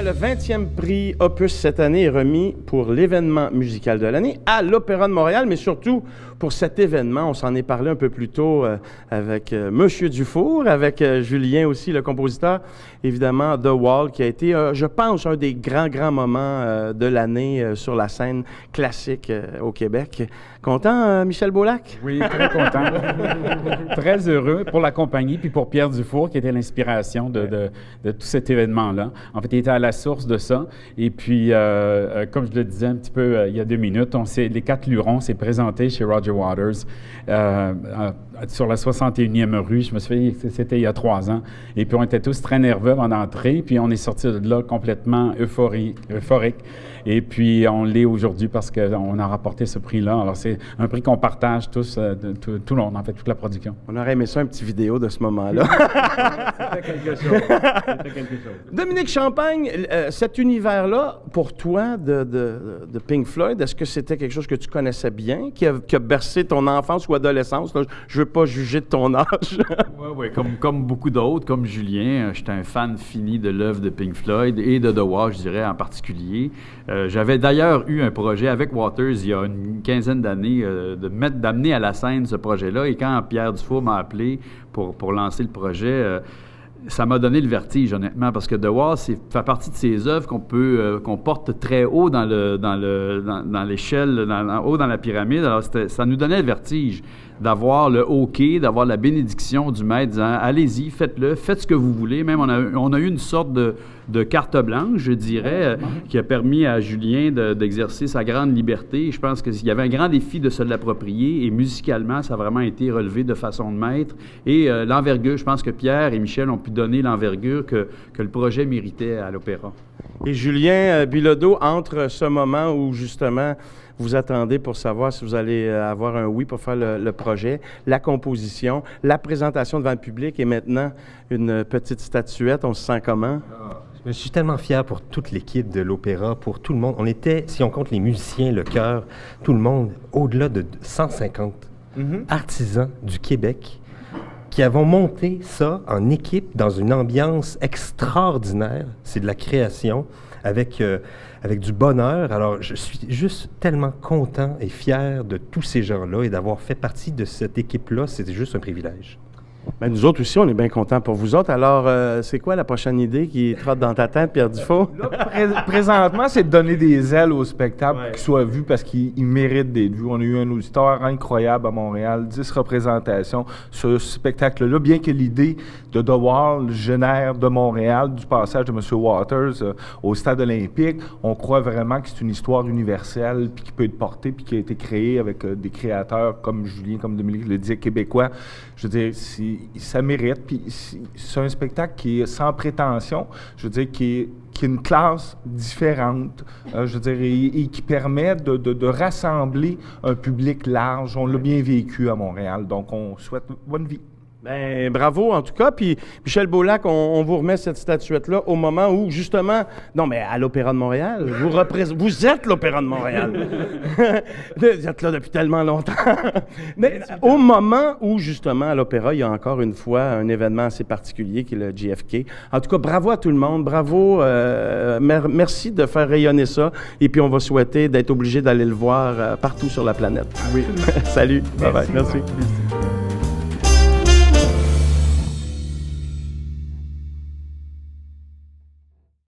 Ben, le 20e prix Opus cette année est remis pour l'événement musical de l'année à l'Opéra de Montréal, mais surtout pour cet événement. On s'en est parlé un peu plus tôt avec Monsieur Dufour, avec Julien aussi, le compositeur, évidemment, The Wall, qui a été, je pense, un des grands moments de l'année sur la scène classique au Québec. Content, Michel Beaulac? Oui, très content. Très heureux pour la compagnie, puis pour Pierre Dufour, qui était l'inspiration de tout cet événement-là. En fait, il était à la source de ça. Et puis, comme je le disais un petit peu il y a 2 minutes, les 4 Lurons s'est présenté chez Roger Waters sur la 61e rue. Je me souviens, c'était il y a 3 ans. Et puis, on était tous très nerveux avant d'entrer. Puis, on est sortis de là complètement euphorique. Et puis, on l'est aujourd'hui parce qu'on a rapporté ce prix-là. Alors, c'est un prix qu'on partage tous, tout le monde, en fait, toute la production. On aurait aimé ça, un petit vidéo de ce moment-là. C'était quelque chose. Dominique Champagne, cet univers-là, pour toi, de Pink Floyd, est-ce que c'était quelque chose que tu connaissais bien, qui a bercé ton enfance ou adolescence? Là, je ne veux pas juger de ton âge. Oui, comme beaucoup d'autres, comme Julien, j'étais un fan fini de l'œuvre de Pink Floyd et de The Wall, je dirais, en particulier. J'avais d'ailleurs eu un projet avec Waters il y a une quinzaine d'années d'amener à la scène ce projet-là. Et quand Pierre Dufour m'a appelé pour lancer le projet, ça m'a donné le vertige, honnêtement, parce que The Wall fait partie de ces œuvres qu'on porte très haut dans l'échelle, haut dans la pyramide. Alors, ça nous donnait le vertige d'avoir le OK, d'avoir la bénédiction du maître disant « Allez-y, faites-le, faites ce que vous voulez ». Même, on a eu une sorte de carte blanche, je dirais, qui a permis à Julien d'exercer sa grande liberté. Je pense qu'il y avait un grand défi de se l'approprier et musicalement, ça a vraiment été relevé de façon de maître. Et l'envergure, je pense que Pierre et Michel ont pu donner l'envergure que le projet méritait à l'opéra. Et Julien Bilodeau, entre ce moment où, justement, vous attendez pour savoir si vous allez avoir un oui pour faire le projet, la composition, la présentation devant le public et maintenant une petite statuette, on se sent comment? Je suis tellement fier pour toute l'équipe de l'opéra, pour tout le monde. On était, si on compte les musiciens, le chœur, tout le monde, au-delà de 150 artisans du Québec qui avons monté ça en équipe dans une ambiance extraordinaire. C'est de la création avec du bonheur. Alors, je suis juste tellement content et fier de tous ces gens-là et d'avoir fait partie de cette équipe-là. C'était juste un privilège. Bien, nous autres aussi, on est bien contents pour vous autres. Alors, c'est quoi la prochaine idée qui trotte dans ta tête, Pierre Dufault? Là, présentement, c'est de donner des ailes au spectacle pour qu'il soit vu parce qu'il mérite d'être vu. On a eu un auditeur incroyable à Montréal, 10 représentations sur ce spectacle-là, bien que l'idée de The Wall génère de Montréal, du passage de M. Waters au Stade olympique. On croit vraiment que c'est une histoire universelle puis qui peut être portée puis qui a été créée avec des créateurs comme Julien, comme Dominique le disait, québécois. Je veux dire, ça mérite. Puis c'est un spectacle qui est sans prétention, je veux dire, qui est une classe différente, je veux dire, et qui permet de rassembler un public large. On l'a bien vécu à Montréal, donc on souhaite bonne vie. Bien, bravo en tout cas. Puis Michel Beaulac, on vous remet cette statuette-là au moment où, justement, non, mais à l'Opéra de Montréal, vous êtes l'Opéra de Montréal. Vous êtes là depuis tellement longtemps. Mais au moment où, justement, à l'Opéra, il y a encore une fois un événement assez particulier qui est le JFK. En tout cas, bravo à tout le monde. Bravo. Merci de faire rayonner ça. Et puis, on va souhaiter d'être obligé d'aller le voir partout sur la planète. Oui. Salut. Bye-bye. Merci.